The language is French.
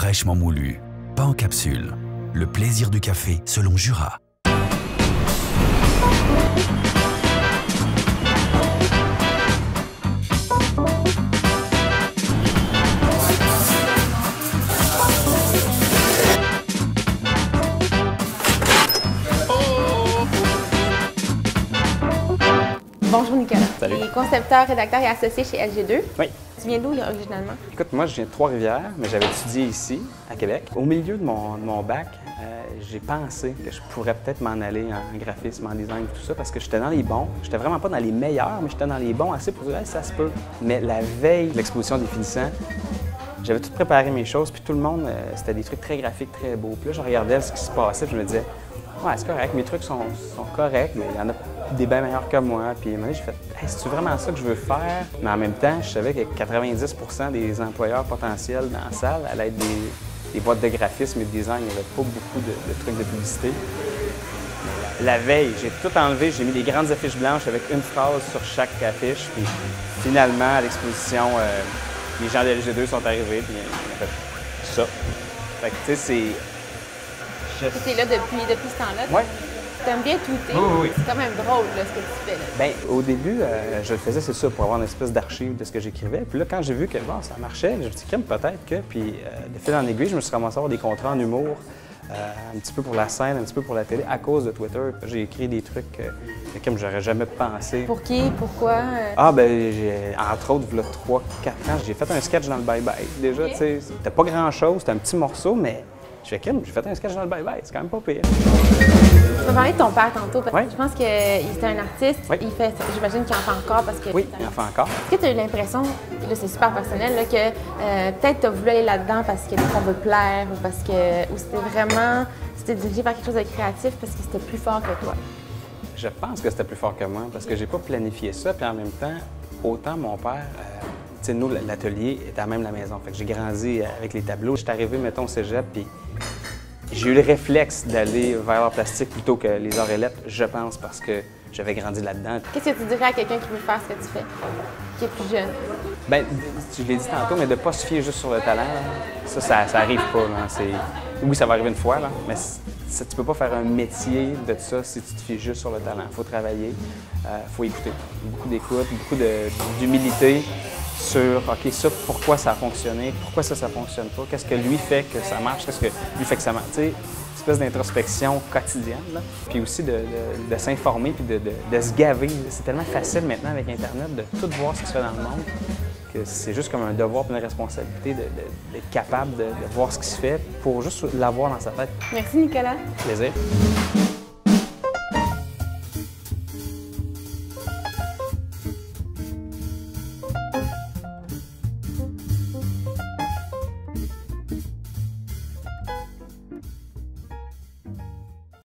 fraîchement moulu, pas en capsule. Le plaisir du café selon Jura. Bonjour Nicolas. Salut. Tu es concepteur, rédacteur et associé chez LG2. Oui. Tu viens d'où originalement? Écoute, moi, je viens de Trois-Rivières, mais j'avais étudié ici, à Québec. Au milieu de mon bac, j'ai pensé que je pourrais peut-être m'en aller en graphisme, en design, tout ça, parce que j'étais dans les bons. J'étais vraiment pas dans les meilleurs, mais j'étais dans les bons assez pour dire, hey, ça se peut. Mais la veille de l'exposition des finissants, j'avais tout préparé mes choses, puis tout le monde, c'était des trucs très graphiques, très beaux. Puis là, je regardais ce qui se passait, puis je me disais, ouais, c'est correct, mes trucs sont corrects, mais il y en a des bien meilleurs que moi. Puis à un moment donné, j'ai fait, hey, c'est vraiment ça que je veux faire? Mais en même temps, je savais que 90 des employeurs potentiels dans la salle allaient être des boîtes de graphisme et de design. Il n'y avait pas beaucoup de trucs de publicité. La veille, j'ai tout enlevé, j'ai mis des grandes affiches blanches avec une phrase sur chaque affiche. Puis finalement, à l'exposition, les gens de LG2 sont arrivés, puis ils ont fait ça. Fait que, tu sais, c'est... Tu es là depuis ce temps-là? Oui. Tu aimes bien tweeter? Oui. C'est quand même drôle là, ce que tu fais. Là. Bien, au début, je le faisais, c'est ça, pour avoir une espèce d'archive de ce que j'écrivais. Puis là, quand j'ai vu que bon, ça marchait, je me suis dit, peut-être que. Puis de fil en aiguille, je me suis ramassé à avoir des contrats en humour, un petit peu pour la scène, un petit peu pour la télé, à cause de Twitter. J'ai écrit des trucs comme j'aurais jamais pensé. Pour qui? Pourquoi? Ah, ben entre autres, il y a 3-4 ans, j'ai fait un sketch dans le Bye Bye. Déjà, tu sais, c'était pas grand-chose, c'était un petit morceau, mais j'ai fait un sketch dans le Bye Bye, c'est quand même pas pire. Tu m'as parlé de ton père tantôt, parce que je pense qu'il était un artiste. Oui. J'imagine qu'il en fait encore parce que... Oui, il en fait encore. Est-ce que tu as eu l'impression, là c'est super personnel, là, que peut-être tu as voulu aller là-dedans parce que on veut plaire ou parce que... ou c'était dirigé vers quelque chose de créatif parce que c'était plus fort que toi? Je pense que c'était plus fort que moi parce que j'ai pas planifié ça, puis en même temps, autant mon père... tu sais, nous, l'atelier était à même la maison. Fait que j'ai grandi avec les tableaux. J'étais arrivé, mettons, au cégep, puis j'ai eu le réflexe d'aller vers l'art plastique plutôt que les arts et lettres, je pense, parce que j'avais grandi là-dedans. Qu'est-ce que tu dirais à quelqu'un qui veut faire ce que tu fais, qui est plus jeune? Bien, je l'ai dit tantôt, mais de ne pas se fier juste sur le talent, ça arrive pas. Là. Oui, ça va arriver une fois, là, mais tu peux pas faire un métier de ça si tu te fies juste sur le talent. Il faut travailler, il faut écouter. Beaucoup d'écoute, beaucoup d'humilité sur, OK, ça, pourquoi ça a fonctionné, pourquoi ça fonctionne pas, qu'est-ce que lui fait que ça marche, qu'est-ce que lui fait que ça marche. Tu sais, une espèce d'introspection quotidienne, là. Puis aussi de s'informer puis de se gaver. C'est tellement facile maintenant avec Internet de tout voir ce qui se fait dans le monde que c'est juste comme un devoir et une responsabilité d'être capable de voir ce qui se fait pour juste l'avoir dans sa tête. Merci Nicolas. Plaisir.